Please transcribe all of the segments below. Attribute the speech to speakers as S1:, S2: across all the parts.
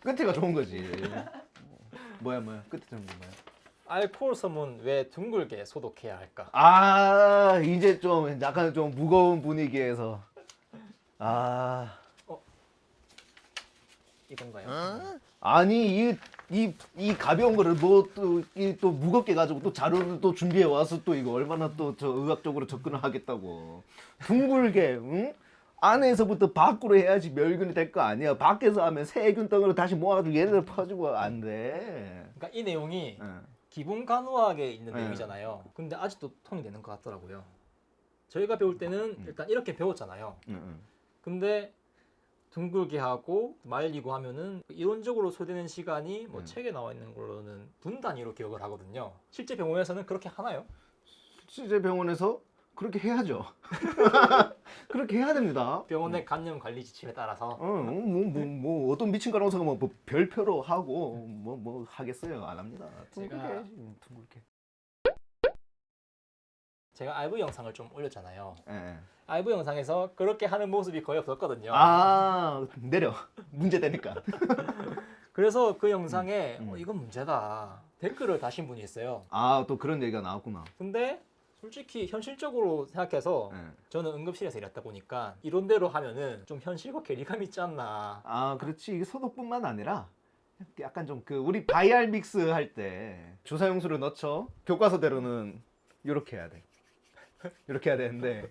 S1: 끝에가 좋은 거지. 뭐야 끝에 좋은 거 뭐야?
S2: 알코올 솜은 왜 둥글게 소독해야 할까?
S1: 아 이제 좀 약간 좀 무거운 분위기에서 아
S2: 이건가요?
S1: 아니 이 가벼운 거를 뭐 또 무겁게 가지고 또 자료를 또 준비해 와서 또 이거 얼마나 또 저 의학적으로 접근을 하겠다고 둥글게 응? 안에서부터 밖으로 해야지 멸균이 될 거 아니야. 밖에서 하면 세균 덩어리 다시 모아가지고 얘네들 퍼지고 안 돼.
S2: 그러니까 이 내용이
S1: 응.
S2: 기본 간호학에 있는
S1: 네.
S2: 내용이잖아요. 근데 아직도 통이 되는 것 같더라고요. 저희가 배울 때는 일단 이렇게 배웠잖아요.
S1: 응.
S2: 근데 둥글게 하고 말리고 하면은 이론적으로 소요되는 시간이 뭐 책에 나와 있는 걸로는 분 단위로 기억을 하거든요. 실제 병원에서는 그렇게 하나요?
S1: 실제 병원에서 그렇게 해야죠. 그렇게 해야 됩니다.
S2: 병원의 간염 관리 지침에 따라서
S1: 뭐 어떤 미친 간호사가 뭐 별표로 하고 뭐 하겠어요. 안 합니다. 둥글게
S2: 제가-
S1: 해야지. 둥글게.
S2: 제가 RV 영상을 좀 올렸잖아요.
S1: 예.
S2: RV 영상에서 그렇게 하는 모습이 거의 없었거든요.
S1: 아 내려 문제 되니까.
S2: 그래서 그 영상에
S1: 음.
S2: 이건 문제다 댓글을 다신 분이 있어요.
S1: 아 또 그런 얘기가 나왔구나.
S2: 근데 솔직히 현실적으로 생각해서
S1: 예.
S2: 저는 응급실에서 일했다 보니까 이론대로 하면은 좀 현실과 괴리감 있지 않나.
S1: 아 그렇지. 이게 소독뿐만 아니라 약간 좀 그 우리 바이알 믹스 할 때 주사 용수를 넣죠. 교과서대로는 이렇게 해야 돼. 이렇게 해야 되는데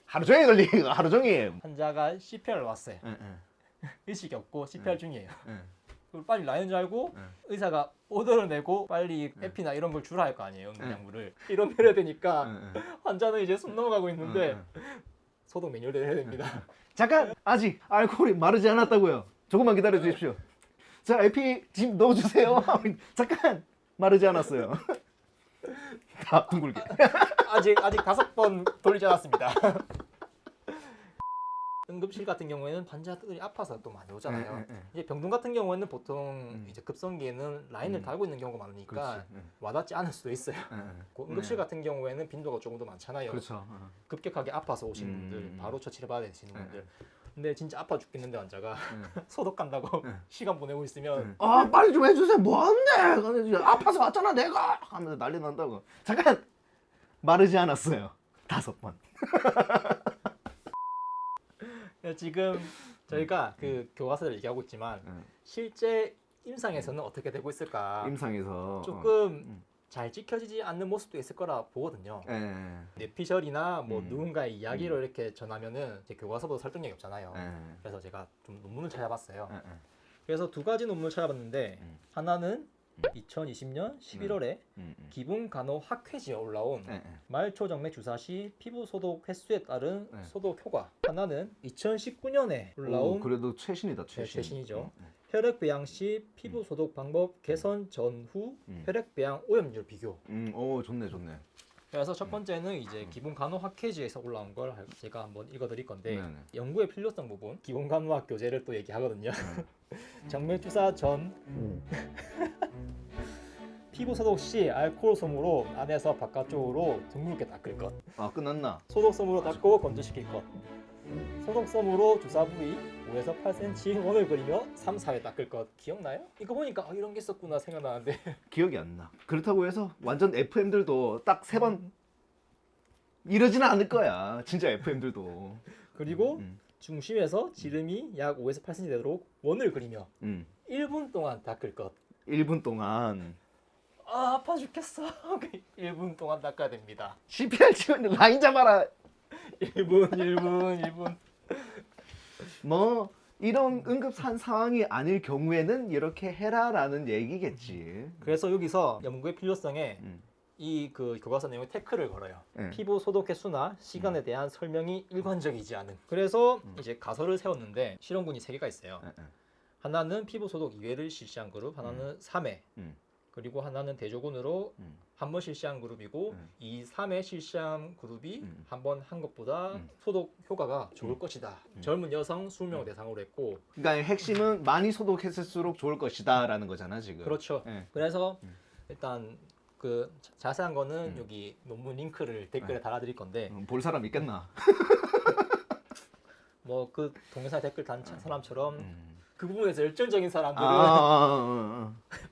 S1: 하루 종일 걸리고 하루 종일.
S2: 환자가 CPR을 왔어요.
S1: 예,
S2: 의식이 없고 CPR 중이에요.
S1: 예.
S2: 그걸 빨리 라이는 줄 알고
S1: 네.
S2: 의사가 오더를 내고 빨리 에피나 이런 걸 주라 할 거 아니에요.
S1: 네.
S2: 응급약물을. 이런 내려야 되니까
S1: 예.
S2: 환자는 이제 숨 넘어가고 있는데
S1: 예.
S2: 소독 매뉴얼대로 해야 됩니다.
S1: 잠깐 아직 알코올이 마르지 않았다고요. 조금만 기다려 주십시오. 자 에피 지금 넣어주세요. 잠깐 마르지 않았어요. 다 둥글게.
S2: 아직 5번 돌리지 않았습니다. 응급실 같은 경우에는 환자들이 아파서 또 많이 오잖아요. 이제 병동 같은 경우에는 보통 이제 급성기에는 라인을 달고 있는 경우가 많으니까
S1: 그렇지.
S2: 와닿지 않을 수도 있어요. 그 응급실 같은 경우에는 빈도가 조금 더 많잖아요.
S1: 그렇죠.
S2: 급격하게 아파서 오신 분들, 바로 처치를 받아야 되시는 분들. 근데 진짜 아파 죽겠는데 환자가 소독 간다고 시간 보내고 있으면
S1: 아 빨리 좀 해주세요. 뭐한대? 아파서 왔잖아 내가. 하면서 난리 난다고. 잠깐 마르지 않았어요. 5번.
S2: 지금 저희가 그 교과서를 얘기하고 있지만 실제 임상에서는 어떻게 되고 있을까?
S1: 임상에서
S2: 조금 잘 지켜지지 않는 모습도 있을 거라 보거든요.
S1: 예.
S2: 뇌피셜이나 뭐 누군가의 이야기를 이렇게 전하면은 제 교과서보다 설득력이 없잖아요.
S1: 예.
S2: 그래서 제가 좀 논문을 찾아봤어요.
S1: 예.
S2: 그래서 2가지 논문을 찾아봤는데 하나는 2020년 11월에 기본 간호 학회지에 올라온
S1: 예.
S2: 말초정맥 주사 시 피부 소독 횟수에 따른
S1: 네.
S2: 소독 효과. 하나는 2019년에 올라온
S1: 오, 그래도 최신이다. 최신.
S2: 최신이죠. 혈액 배양 시 피부 소독 방법 개선 전후 혈액 배양 오염률 비교.
S1: 오 좋네.
S2: 그래서 첫 번째는 이제 기본 간호 학회지에서 올라온 걸 제가 한번 읽어드릴 건데
S1: 네네.
S2: 연구의 필요성 부분 기본 간호학 교재를 또 얘기하거든요. 정맥 주사 전 피부 소독 시 알코올 솜으로 안에서 바깥쪽으로 둥글게 닦을 것.
S1: 아 끝났나?
S2: 소독 솜으로 닦고 건조시킬 것. 소독 솜으로 주사 부위 5에서 8cm 원을 그리며 3, 4회 닦을 것. 기억나요? 이거 보니까 이런 게 있었구나 생각나는데
S1: 기억이 안 나. 그렇다고 해서 완전 FM들도 딱 3번 이러지는 않을 거야. 진짜 FM들도.
S2: 그리고 중심에서 지름이 약 5에서 8cm 되도록 원을 그리며 1분 동안 닦을 것.
S1: 1분 동안
S2: 아 아파 죽겠어. 1분 동안 닦아야 됩니다.
S1: CPR 치면 라인 잡아라.
S2: 1분.
S1: 뭐 이런 응급한 상황이 아닐 경우에는 이렇게 해라라는 얘기겠지.
S2: 그래서 여기서 연구의 필요성에 이 그 교과서 내용에 태클을 걸어요.
S1: 네.
S2: 피부 소독 횟수나 시간에 대한 설명이 일관적이지 않은. 그래서 이제 가설을 세웠는데 실험군이 3개가 있어요. 하나는 피부 소독 2회를 실시한 그룹, 하나는 3회, 그리고 하나는 대조군으로 한 번 실시한 그룹이고 이 3회 실시한 그룹이 한 번 한 것보다 소독 효과가 좋을 것이다. 젊은 여성 20명을 대상으로 했고
S1: 그러니까 핵심은 많이 소독했을수록 좋을 것이다라는 거잖아 지금.
S2: 그렇죠.
S1: 네.
S2: 그래서 일단 그 자세한 거는 여기 논문 링크를 댓글에 달아드릴 건데
S1: 볼 사람 있겠나?
S2: 뭐 그 동영상 댓글 단 사람처럼 그 부분에서 열정적인 사람들은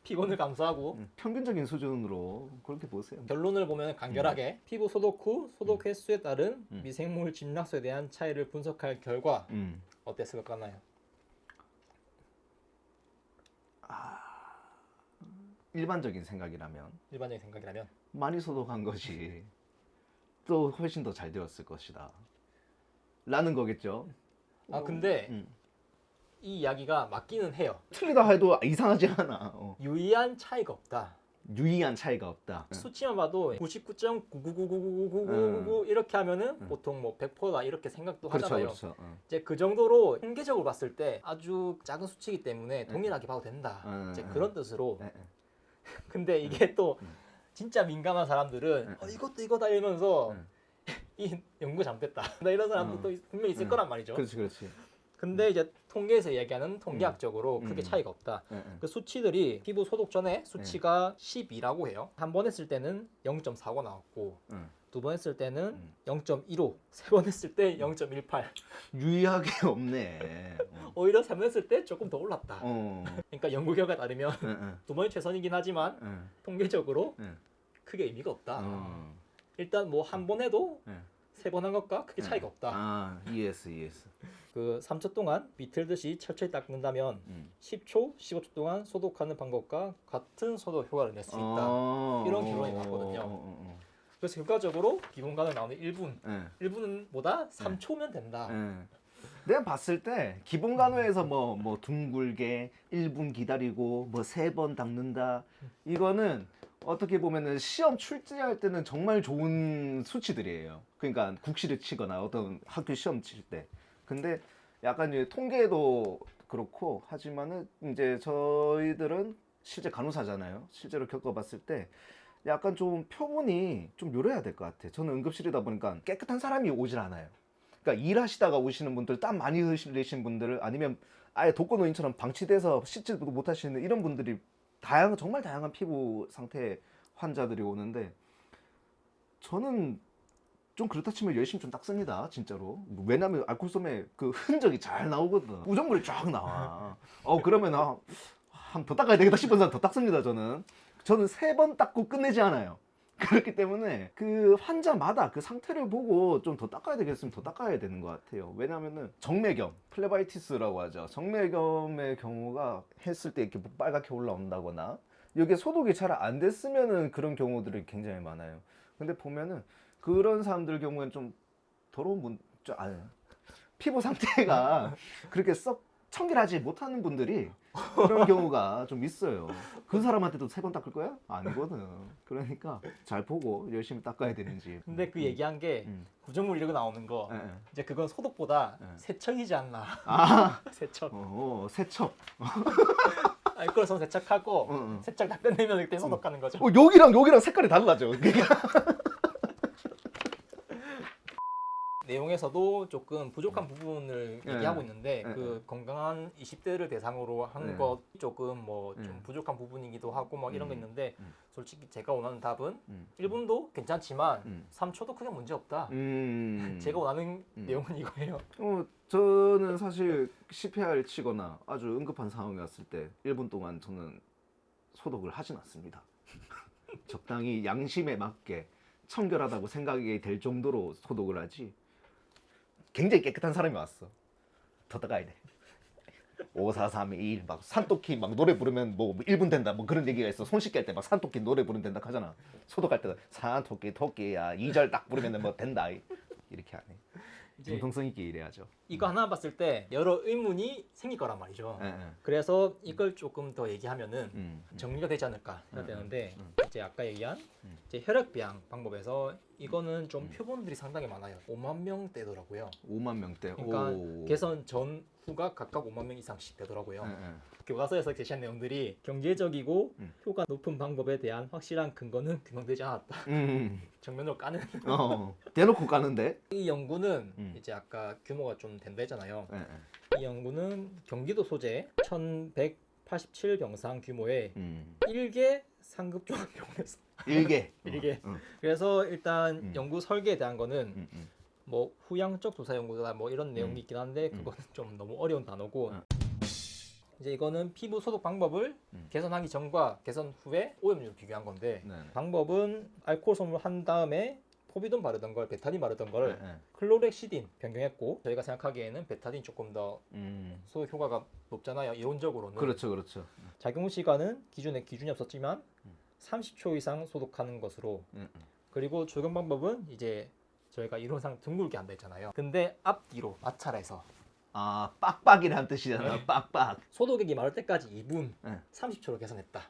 S2: 피곤을 감수하고
S1: 평균적인 수준으로 그렇게 보세요.
S2: 결론을 보면 간결하게 피부 소독 후 소독 횟수에 따른 미생물 진락수에 대한 차이를 분석할 결과 어땠을 것 같나요?
S1: 일반적인 생각이라면
S2: 일반적인 생각이라면
S1: 많이 소독한 것이 또 훨씬 더 잘 되었을 것이다 라는 거겠죠.
S2: 근데 이 이야기가 맞기는 해요.
S1: 틀리다 해도 이상하지 않아.
S2: 유의한 차이가 없다.
S1: 유의한 차이가 없다.
S2: 수치만 봐도 99.9999999 이렇게 하면은 보통 뭐 100%다 이렇게 생각도
S1: 그렇죠,
S2: 하잖아요.
S1: 그렇죠.
S2: 이제 그 정도로 통계적으로 봤을 때 아주 작은 수치이기 때문에 동일하게 봐도 된다. 이제 그런 뜻으로. 근데 이게 또 진짜 민감한 사람들은 이것도 이거다 이러면서 이 연구 잘못됐다. 나 이런 사람도 또 분명히 있을 거란 말이죠.
S1: 그렇지, 그렇지.
S2: 근데 이제 통계에서 얘기하는 통계학적으로 크게 차이가 없다. 그 수치들이 피부 소독 전에 수치가 12라고 해요. 한 번 했을 때는 0.45 나왔고 두 번 했을 때는 0.15, 세 번 했을 때 0.18.
S1: 유의하게 없네.
S2: 오히려 세 번 했을 때 조금 더 올랐다. 그러니까 연구 결과에 따르면 두 번이 최선이긴 하지만 통계적으로 크게 의미가 없다. 일단 뭐 한 번 해도 세 번 한 것과 크게 차이가 없다.
S1: ES.
S2: 그 3초 동안 비틀듯이 철저히 닦는다면 10초, 15초 동안 소독하는 방법과 같은 소독 효과를 낼 수 있다. 이런 결론이 나왔거든요. 그래서 결과적으로 기본간을 나오는 1분보다 3초면 된다.
S1: 내가 봤을 때 기본 간호에서 뭐 둥글게 1분 기다리고 뭐 3번 닦는다. 이거는 어떻게 보면은 시험 출제할 때는 정말 좋은 수치들이에요. 그러니까 국시를 치거나 어떤 학교 시험 칠 때. 근데 약간 이제 통계도 그렇고 하지만은 이제 저희들은 실제 간호사잖아요. 실제로 겪어봤을 때 약간 좀 표본이 좀 요래야 될 것 같아. 저는 응급실이다 보니까 깨끗한 사람이 오질 않아요. 그러니까 일하시다가 오시는 분들, 땀 많이 흘리신 분들, 아니면 아예 독거노인처럼 방치돼서 씻지도 못하시는 이런 분들이 정말 다양한 피부 상태 환자들이 오는데 저는 좀 그렇다 치면 열심히 좀 닦습니다, 진짜로. 왜냐면 알코올솜에 그 흔적이 잘 나오거든. 우정물이 쫙 나와. 그러면 한 더 닦아야 되겠다 싶은 사람 더 닦습니다, 저는 3번 닦고 끝내지 않아요. 그렇기 때문에 그 환자마다 그 상태를 보고 좀 더 닦아야 되겠으면 더 닦아야 되는 것 같아요. 왜냐면은 정맥염, 플레바이티스라고 하죠. 정맥염의 경우가 했을 때 이렇게 빨갛게 올라온다거나 이게 소독이 잘 안 됐으면은 그런 경우들이 굉장히 많아요. 근데 보면은 그런 사람들 경우에는 좀 더러운 피부 상태가 그렇게 썩 청결하지 못하는 분들이 그런 경우가 좀 있어요. 그 사람한테도 3번 닦을 거야? 아니거든. 그러니까 잘 보고 열심히 닦아야 되는지.
S2: 근데 그 얘기한 게 구정물 이러고 나오는 거 이제 그건 소독보다 세척이지 않나. 세척.
S1: 세척.
S2: 알코올솜 세척하고 세척 다 끝내면 그때 소독하는 거죠.
S1: 여기랑 색깔이 달라져.
S2: 내용에서도 조금 부족한 부분을 얘기하고 있는데 그 건강한 20대를 대상으로 한 것 조금 뭐 좀 부족한 부분이기도 하고 뭐 이런 거 있는데 솔직히 제가 원하는 답은 1분도 괜찮지만 3초도 크게 문제 없다. 제가 원하는 내용은 이거예요.
S1: 저는 사실 CPR 치거나 아주 응급한 상황이 왔을 때 1분 동안 저는 소독을 하진 않습니다. 적당히 양심에 맞게 청결하다고 생각이 될 정도로 소독을 하지. 굉장히 깨끗한 사람이 왔어. 더 닦아야 돼. 5, 4, 3, 2, 1 막 산토끼 막 노래 부르면 뭐 1분 된다 뭐 그런 얘기가 있어. 손 씻기 할 때 막 산토끼 노래 부르면 된다 하잖아. 소독할 때도 산토끼 토끼야 2절 딱 부르면 뭐 된다 이렇게 하네. 정통성 있게 일해야죠.
S2: 이거 하나 봤을 때 여러 의문이 생길 거란 말이죠. 그래서 이걸 조금 더 얘기하면은 정리가 되지 않을까 생각되는데 이제 아까 얘기한 이제 혈액 배양 방법에서 이거는 좀 표본들이 상당히 많아요. 5만 명대더라고요.
S1: 5만 명대.
S2: 그러니까 개선 전후가 각각 5만 명 이상씩 되더라고요. 교과서에서 제시한 내용들이 경제적이고 효과 높은 방법에 대한 확실한 근거는 규명되지 않았다. 정면으로 까는.
S1: 대놓고 까는데.
S2: 이 연구는 이제 아까 규모가 좀 된다 했잖아요. 이 연구는 경기도 소재 1187병상 규모의 1개 상급 종합병원에서
S1: 1개.
S2: 그래서 일단 연구 설계에 대한 거는 뭐 후양적 조사 연구다 뭐 이런 내용이 있긴 한데 그거는 좀 너무 어려운 단어고 이제 이거는 피부 소독 방법을 개선하기 전과 개선 후에 오염률 비교한 건데
S1: 네.
S2: 방법은 알코올 솜을 한 다음에 포비돈 바르던 걸 베타딘 바르던 걸
S1: 네.
S2: 클로렉시딘 변경했고 저희가 생각하기에는 베타딘 조금 더 소독 효과가 높잖아요. 이론적으로는.
S1: 그렇죠, 그렇죠.
S2: 작용 후 시간은 기준이 없었지만 30초 이상 소독하는 것으로 그리고 적용 방법은 이제 저희가 이론상 둥글게 한다 했잖아요. 근데 앞뒤로 마찰해서
S1: 아, 빡빡이라는 뜻이잖아요.
S2: 네.
S1: 빡빡.
S2: 소독액이 마를 때까지 2분
S1: 네.
S2: 30초로 개선했다.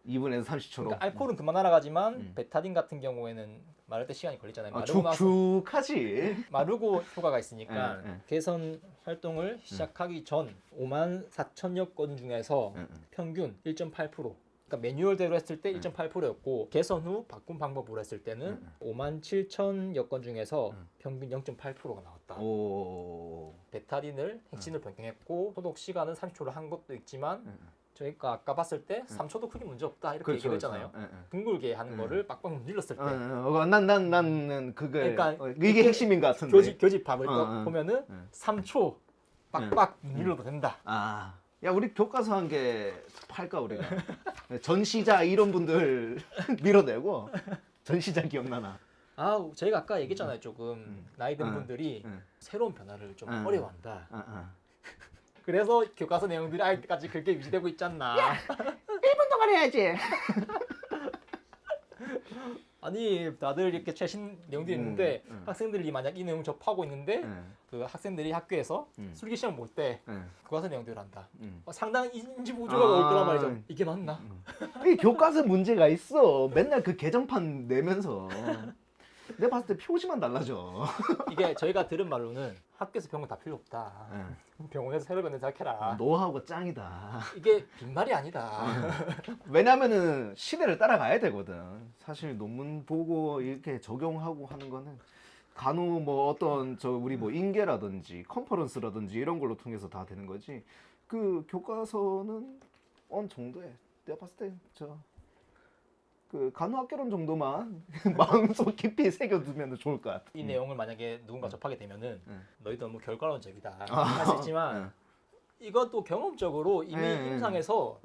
S1: 2분에서 30초로.
S2: 그러니까 알코올은 금방 날아가지만 베타딘 같은 경우에는 마를 때 시간이 걸리잖아요.
S1: 아,
S2: 마르고 나서
S1: 축축하지.
S2: 마르고 효과가 있으니까
S1: 네, 네.
S2: 개선 활동을 시작하기 전 54,000여 건 중에서 평균 1.8%. 그러니까 매뉴얼대로 했을 때 1.8%였고 개선 후 바꾼 방법으로 했을 때는 57,000여 건 중에서 평균 0.8%가 나왔다.
S1: 오.
S2: 베타딘을 핵심을 변경했고 소독 시간은 30초를 한 것도 있지만 저희가 아까 봤을 때 3초도 크게 문제 없다 이렇게
S1: 그렇죠,
S2: 얘기를 했잖아요.
S1: 그렇죠.
S2: 둥글게 하는 거를 빡빡 눌렀을 때
S1: 나는 그게
S2: 그러니까
S1: 이게 핵심인 것 같은데.
S2: 교집합을
S1: 어.
S2: 보면은 3초 빡빡 눌러도 된다.
S1: 아, 야 우리 교과서 한 개 팔까 우리가. 전시자 이런 분들 밀어내고 전시자 기억나나?
S2: 아, 저희가 아까 얘기했잖아요. 조금 나이 든
S1: 응.
S2: 분들이
S1: 응.
S2: 새로운 변화를 좀
S1: 응.
S2: 어려워한다. 그래서 교과서 내용들이 아직까지 그렇게 유지되고 있지 않나.
S1: 1분 동안 해야지.
S2: 아니 다들 이렇게 최신 내용들이 있는데 학생들이 만약 이 내용 접하고 있는데 그 학생들이 학교에서 술기 시험 볼 때 교과서 내용들을 한다. 상당히 인지 부조가 올 거란 말이죠. 이게 맞나?
S1: 이 교과서 문제가 있어. 맨날 그 개정판 내면서. 내가 봤을 때 표지만 달라져.
S2: 이게 저희가 들은 말로는 학교에서 병원 다 필요 없다. 병원에서 새로 변을 생각해라.
S1: 노하우가 짱이다.
S2: 이게 빈말이 아니다.
S1: 왜냐면은 시대를 따라가야 되거든. 사실 논문 보고 이렇게 적용하고 하는 거는 간혹 뭐 어떤 저 우리 뭐 인계라든지 컨퍼런스라든지 이런 걸로 통해서 다 되는 거지. 그 교과서는 어느 정도에 내가 봤을 때 그 간호학개론 정도만 마음속 깊이 새겨두면 좋을 것 같아.
S2: 이 내용을 만약에 누군가 접하게 되면은 너희 너무 결과론적이다 할 수 있지만 이것도 경험적으로 이미 임상에서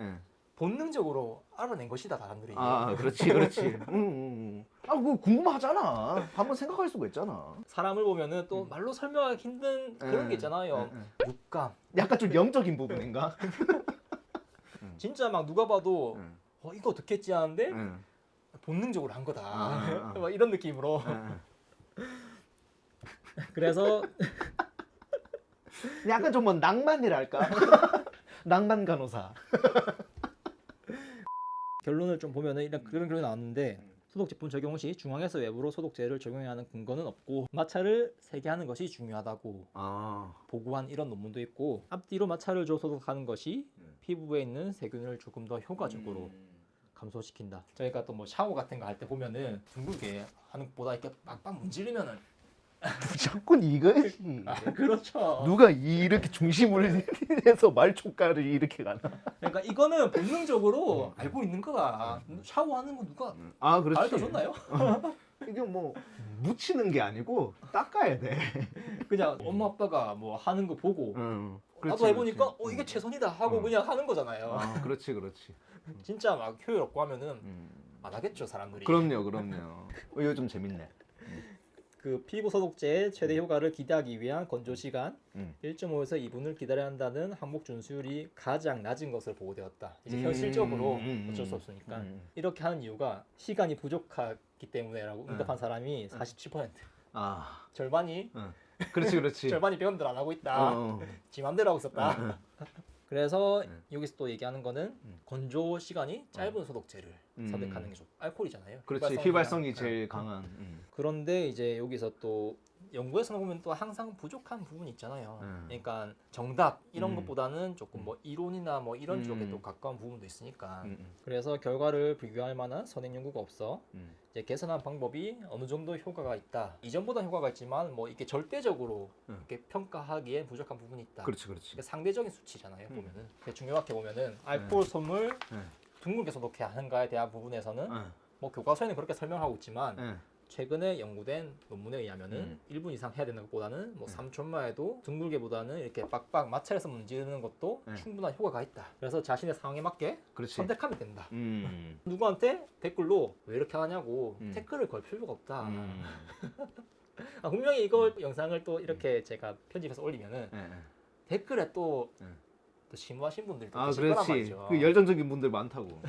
S2: 본능적으로 알아낸 것이다 사람들이.
S1: 아, 그렇지. 아, 그거 궁금하잖아. 한번 생각할 수가 있잖아.
S2: 사람을 보면은 또 말로 설명하기 힘든 그런 게 있잖아요. 육감.
S1: 약간 좀 영적인 부분인가?
S2: 진짜 막 누가 봐도 이거 어떻게 했지 하는데 본능적으로 한 거다. 막 이런 느낌으로. 그래서
S1: 약간 좀 뭐 낭만이랄까? 낭만 간호사.
S2: 결론을 좀 보면은 이런 그런 결론이 나왔는데 소독 제품 적용 시 중앙에서 외부로 소독제를 적용해야 하는 근거는 없고 마찰을 세게 하는 것이 중요하다고 보고한 이런 논문도 있고 앞뒤로 마찰을 줘 소독하는 것이 피부에 있는 세균을 조금 더 효과적으로 감소시킨다. 저희가 또 뭐 샤워 같은 거 할 때 보면은 둥글게 하는 것보다 이렇게 빡빡 문지르면은
S1: 무조건 이거지.
S2: 그렇죠.
S1: 누가 이렇게 중심을 해서 말촉가를 이렇게 가나?
S2: 그러니까 이거는 본능적으로 알고 있는 거다. 샤워하는 거 누가
S1: 아, 그렇지.
S2: 가르쳐줬나요?
S1: 이게 뭐 묻히는 게 아니고 닦아야 돼.
S2: 그냥 엄마 아빠가 뭐 하는 거 보고
S1: 그렇지,
S2: 나도 해보니까
S1: 그렇지.
S2: 이게 최선이다 하고 그냥 하는 거잖아요.
S1: 아, 그렇지.
S2: 진짜 막 효율 없고 하면은 안 하겠죠 사람들이.
S1: 그럼요. 이거 좀 재밌네.
S2: 그 피부 소독제의 최대 효과를 기대하기 위한 건조 시간 1.5에서 2분을 기다려야 한다는 항목 준수율이 가장 낮은 것으로 보고되었다. 이제 현실적으로 어쩔 수 없으니까 이렇게 하는 이유가 시간이 부족하기 때문에라고 응답한 사람이 47%.
S1: 아,
S2: 절반이
S1: 그렇지.
S2: 절반이 병원들 안 하고 있다. 지 맘대로 하고 있었다. 그래서 여기서 또 얘기하는 거는 건조 시간이 짧은 소독제를 선택하는 게 좋다. 알코올이잖아요.
S1: 그렇지. 휘발성이 제일 강한.
S2: 그런데 이제 여기서 또 연구에서 보면 또 항상 부족한 부분이 있잖아요. 그러니까 정답 이런 것보다는 조금 뭐 이론이나 뭐 이런 쪽에 또 가까운 부분도 있으니까. 그래서 결과를 비교할 만한 선행 연구가 없어. 이제 개선한 방법이 어느 정도 효과가 있다. 이전보다 효과가 있지만 뭐 이게 절대적으로 이렇게 평가하기에 부족한 부분이 있다.
S1: 그렇지.
S2: 그러니까 상대적인 수치잖아요. 보면은 중요하게 보면은 알코올 솜을 둥글게 소독해야 하는가에 대한 부분에서는 뭐 교과서에는 그렇게 설명하고 있지만 최근에 연구된 논문에 의하면은 1분 이상 해야 되는 것보다는 뭐 3초만 해도 둥글게보다는 이렇게 빡빡 마찰해서 문지르는 것도 충분한 효과가 있다. 그래서 자신의 상황에 맞게
S1: 그렇지.
S2: 선택하면 된다. 누구한테 댓글로 왜 이렇게 하냐고 태클을 걸 필요가 없다. 분명히 이거 영상을 또 이렇게 제가 편집해서 올리면은 댓글에 또 심오하신 분들도
S1: 아,
S2: 계실 거란
S1: 그렇지.
S2: 말이죠.
S1: 그 열정적인 분들 많다고.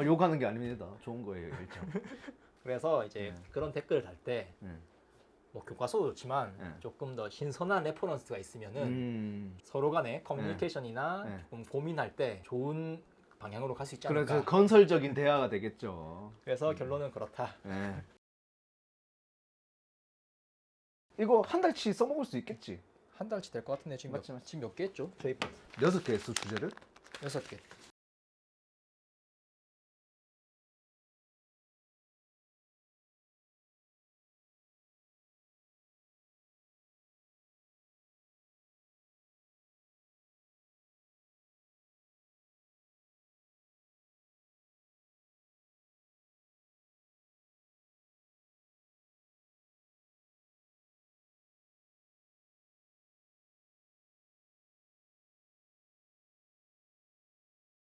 S1: 욕하는 게 아닙니다. 좋은 거예요, 일단.
S2: 그래서 이제 그런 댓글을 달 때 뭐 교과서도 좋지만
S1: 네.
S2: 조금 더 신선한 레퍼런스가 있으면은 서로 간의 커뮤니케이션이나 조금 고민할 때 좋은 방향으로 갈 수 있지 않을까.
S1: 그래서 건설적인 대화가 되겠죠.
S2: 그래서 결론은 그렇다.
S1: 네. 이거 한 달치 써먹을 수 있겠지?
S2: 한 달치 될 것 같은데 지금
S1: 맞지,
S2: 지금 몇 개 했죠? 저희
S1: 6개 했어, 주제를?
S2: 6개.